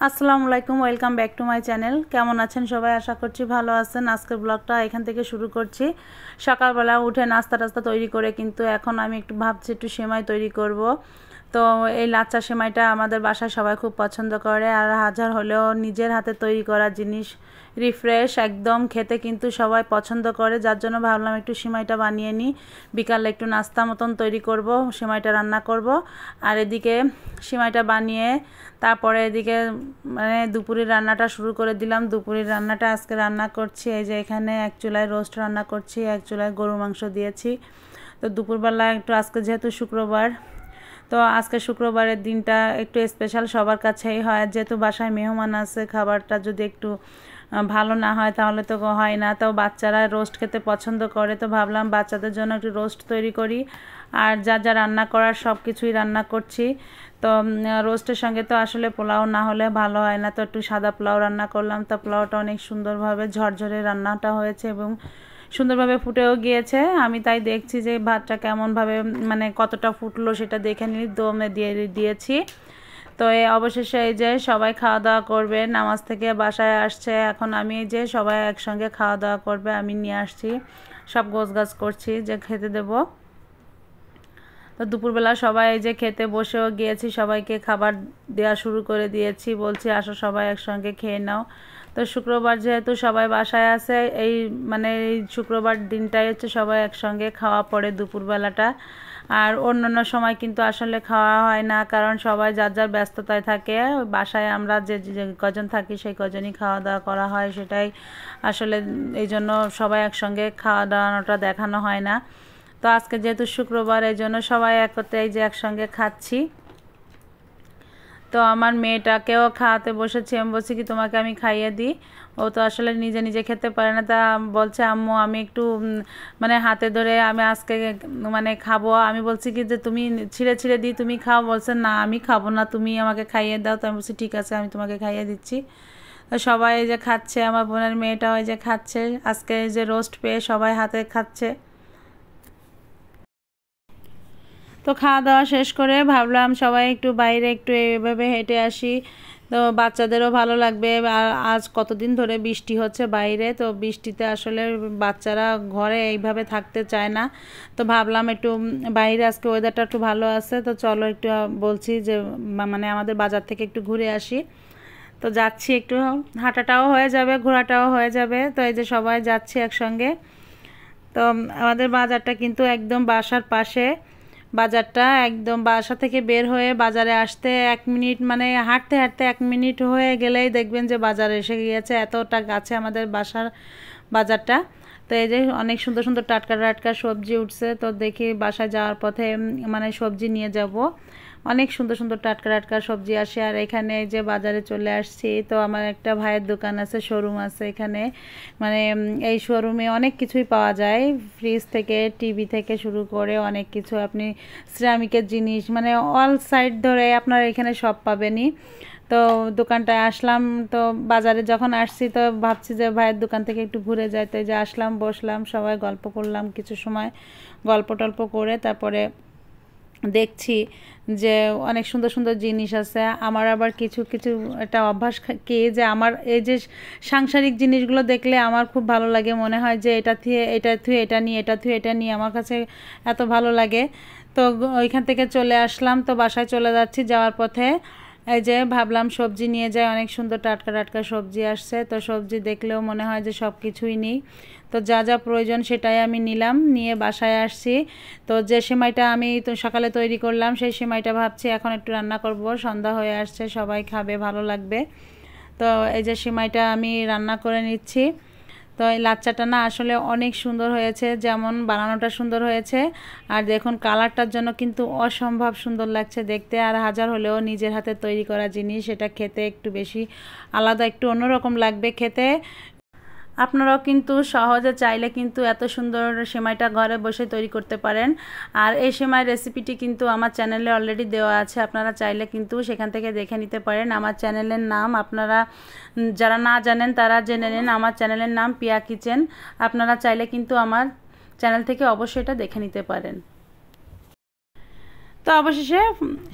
আসসালামু আলাইকুম, welcome back to my channel. কেমন আছেন সবাই? আশা করছি ভালো আছেন। আজকের ব্লগটা এখান থেকে শুরু করছি। সকালবেলা উঠে নাস্তা টাস্তা তৈরি করে কিন্তু এখন আমি একটু ভাবছি একটু সেমাই তৈরি করব। তো এই লাচ্চা সেমাইটা আমাদের বাসায় সবাই খুব পছন্দ করে, আর হাজার হলেও নিজের হাতে তৈরি করা জিনিস রিফ্রেশ একদম খেতে কিন্তু সবাই পছন্দ করে, যার জন্য ভাবলাম একটু সেমাইটা বানিয়ে নিই। বিকালে একটু নাস্তা মতন তৈরি করব, সেমাইটা রান্না করব। আর এদিকে সেমাইটা বানিয়ে তারপরে এদিকে মানে দুপুরের রান্নাটা শুরু করে দিলাম। দুপুরের রান্নাটা আজকে রান্না করছি, এই যে এখানে এক চুলায় রোস্ট রান্না করছি, এক চুলায় গরুর মাংস দিয়েছি। তো দুপুরবেলা একটু আজকে যেহেতু শুক্রবার, তো আজকে শুক্রবারের দিনটা একটু স্পেশাল সবার কাছেই হয়, যেহেতু বাসায় মেহমান আছে। খাবারটা যদি একটু ভালো না হয় তাহলে তো হয় না। তো বাচ্চারা রোস্ট খেতে পছন্দ করে, তো ভাবলাম বাচ্চাদের জন্য একটু রোস্ট তৈরি করি। আর যা যা রান্না করার সব কিছুই রান্না করছি। তো রোস্টের সঙ্গে তো আসলে পোলাও না হলে ভালো হয় না, তো একটু সাদা পোলাও রান্না করলাম। তো পোলাওটা অনেক সুন্দরভাবে ঝরঝরে রান্নাটা হয়েছে এবং সুন্দরভাবে ফুটেও গিয়েছে। আমি তাই দেখছি যে ভাতটা কেমনভাবে মানে কতটা ফুটলো সেটা দেখে নিয়ে দমে দিয়েছি। তো এই অবশেষে এই যে সবাই খাওয়া দাওয়া করবে, নামাজ থেকে বাসায় আসছে। এখন আমি এই যে সবাই একসঙ্গে খাওয়া দাওয়া করবে, আমি নিয়ে আসছি, সব গোছগাছ করছি যে খেতে দেব। তো দুপুরবেলা সবাই এই যে খেতে বসেও গিয়েছি, সবাইকে খাবার দেওয়া শুরু করে দিয়েছি, বলছি আসো সবাই একসঙ্গে খেয়ে নাও। তো শুক্রবার যেহেতু সবাই বাসায় আছে, এই মানে এই শুক্রবার দিনটাই হচ্ছে সবাই একসঙ্গে খাওয়া পড়ে দুপুরবেলাটা। আর অন্যান্য সময় কিন্তু আসলে খাওয়া হয় না, কারণ সবাই যার যার ব্যস্ততায় থাকে। বাসায় আমরা যে কজন থাকি সেই কজনই খাওয়া দাওয়া করা হয়, সেটাই আসলে এই জন্য সবাই একসঙ্গে খাওয়া দাওয়াটা দেখানো হয় না। তো আজকে যেহেতু শুক্রবার, এই জন্য সবাই একত্রে এই যে একসঙ্গে খাচ্ছি। তো আমার মেয়েটাকেও খাওয়াতে বসেছি, আমি বলছি কি তোমাকে আমি খাইয়ে দিই। ও তো আসলে নিজে নিজে খেতে পারে না, তা বলছে আম্মু আমি একটু মানে হাতে ধরে আমি আজকে মানে খাবো। আমি বলছি কি যে তুমি ছিঁড়ে ছিঁড়ে দিই, তুমি খাও। বলছে না আমি খাবো না, তুমি আমাকে খাইয়ে দাও। তো আমি বলছি ঠিক আছে, আমি তোমাকে খাইয়ে দিচ্ছি। তো সবাই এই যে খাচ্ছে, আমার বোনের মেয়েটাও এই যে খাচ্ছে, আজকে এই যে রোস্ট পেয়ে সবাই হাতে খাচ্ছে। তো খাওয়া দাওয়া শেষ করে ভাবলাম সবাই একটু বাইরে একটু এভাবে হেঁটে আসি, তো বাচ্চাদেরও ভালো লাগবে। আর আজ কতদিন ধরে বৃষ্টি হচ্ছে বাইরে, তো বৃষ্টিতে আসলে বাচ্চারা ঘরে এইভাবে থাকতে চায় না। তো ভাবলাম একটু বাইরে আজকে ওয়েদারটা একটু ভালো আছে, তো চলো একটু বলছি যে মানে আমাদের বাজার থেকে একটু ঘুরে আসি। তো যাচ্ছি, একটু হাঁটাটাও হয়ে যাবে, ঘোরাটাও হয়ে যাবে। তো এই যে সবাই যাচ্ছি একসঙ্গে। তো আমাদের বাজারটা কিন্তু একদম বাসার পাশে। বাজারটা একদম বাসা থেকে বের হয়ে বাজারে আসতে 1 মিনিট, মানে হাঁটতে হাঁটতে 1 মিনিট হয়ে গেলেই দেখবেন যে বাজার এসে গিয়েছে, এতটা কাছে আমাদের বাসার বাজারটা। তো এই যে অনেক সুন্দর সুন্দর টাটকা টাটকা সবজি উঠছে, তো দেখি বাসায় যাওয়ার পথে মানে সবজি নিয়ে যাব। অনেক সুন্দর সুন্দর টাটকা টাটকা সবজি আসে। আর এখানে এই যে বাজারে চলে আসছি, তো আমার একটা ভাইয়ের দোকান আছে, শোরুম আছে এখানে। মানে এই শোরুমে অনেক কিছুই পাওয়া যায়, ফ্রিজ থেকে টিভি থেকে শুরু করে অনেক কিছু, আপনি সিরামিকের জিনিস মানে অল সাইড ধরে আপনার এখানে সব পাবেনই। তো দোকানটায় আসলাম, তো বাজারে যখন আসছি তো ভাবছি যে ভাইয়ের দোকান থেকে একটু ঘুরে যাই। তো এই যে আসলাম, বসলাম, সবাই গল্প করলাম কিছু সময়, গল্প টল্প করে তারপরে দেখছি যে অনেক সুন্দর সুন্দর জিনিস আছে। আমার আবার কিছু কিছু একটা অভ্যাস কি যে আমার এই যে সাংসারিক জিনিসগুলো দেখলে আমার খুব ভালো লাগে, মনে হয় যে এটা থুয়ে এটা থুয়ে এটা নিয়ে, এটা থুয়ে এটা নিয়ে, আমার কাছে এত ভালো লাগে। তো ওইখান থেকে চলে আসলাম, তো বাসায় চলে যাচ্ছি, যাওয়ার পথে এই যে ভাবলাম সবজি নিয়ে যায়, অনেক সুন্দর টাটকা টাটকা সবজি আসছে। তো সবজি দেখলেও মনে হয় যে সব কিছুই নিই, তো যা যা প্রয়োজন সেটাই আমি নিলাম, নিয়ে বাসায় আসছি। তো যে সেমাইটা আমি তো সকালে তৈরি করলাম, সেই সেমাইটা ভাবছি এখন একটু রান্না করব, সন্ধ্যা হয়ে আসছে, সবাই খাবে, ভালো লাগবে। তো এই যে সেমাইটা আমি রান্না করে নিচ্ছি। তো এই লাচ্চাটা না আসলে অনেক সুন্দর হয়েছে, যেমন বানানোটা সুন্দর হয়েছে আর দেখুন কালারটার জন্য কিন্তু অসম্ভব সুন্দর লাগছে দেখতে। আর হাজার হলেও নিজের হাতে তৈরি করা জিনিস, এটা খেতে একটু বেশি আলাদা, একটু অন্যরকম লাগবে খেতে। আপনারাও কিন্তু সহজে চাইলে কিন্তু এত সুন্দর সেমাইটা ঘরে বসে তৈরি করতে পারেন। আর এই সেমাই রেসিপিটি কিন্তু আমার চ্যানেলে অলরেডি দেওয়া আছে, আপনারা চাইলে কিন্তু সেখান থেকে দেখে নিতে পারেন। আমার চ্যানেলের নাম আপনারা যারা না জানেন তারা জেনে নিন, আমার চ্যানেলের নাম পিয়া কিচেন। আপনারা চাইলে কিন্তু আমার চ্যানেল থেকে অবশ্যই এটা দেখে নিতে পারেন। তো অবশেষে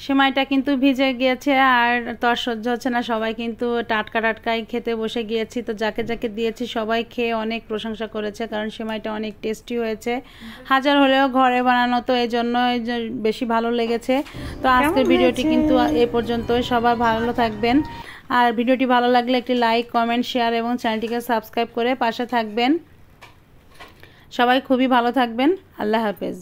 সেমাইটা কিন্তু ভিজে গিয়েছে আর তো আর সহ্য হচ্ছে না, সবাই কিন্তু টাটকা টাটকাই খেতে বসে গিয়েছি। তো যাকে যাকে দিয়েছি সবাই খেয়ে অনেক প্রশংসা করেছে, কারণ সেমাইটা অনেক টেস্টি হয়েছে। হাজার হলেও ঘরে বানানো, তো এই জন্য বেশি ভালো লেগেছে। তো আজকের ভিডিওটি কিন্তু এ পর্যন্তই। সবাই ভালো থাকবেন, আর ভিডিওটি ভালো লাগলে একটি লাইক, কমেন্ট, শেয়ার এবং চ্যানেলটিকে সাবস্ক্রাইব করে পাশে থাকবেন। সবাই খুবই ভালো থাকবেন। আল্লাহ হাফেজ।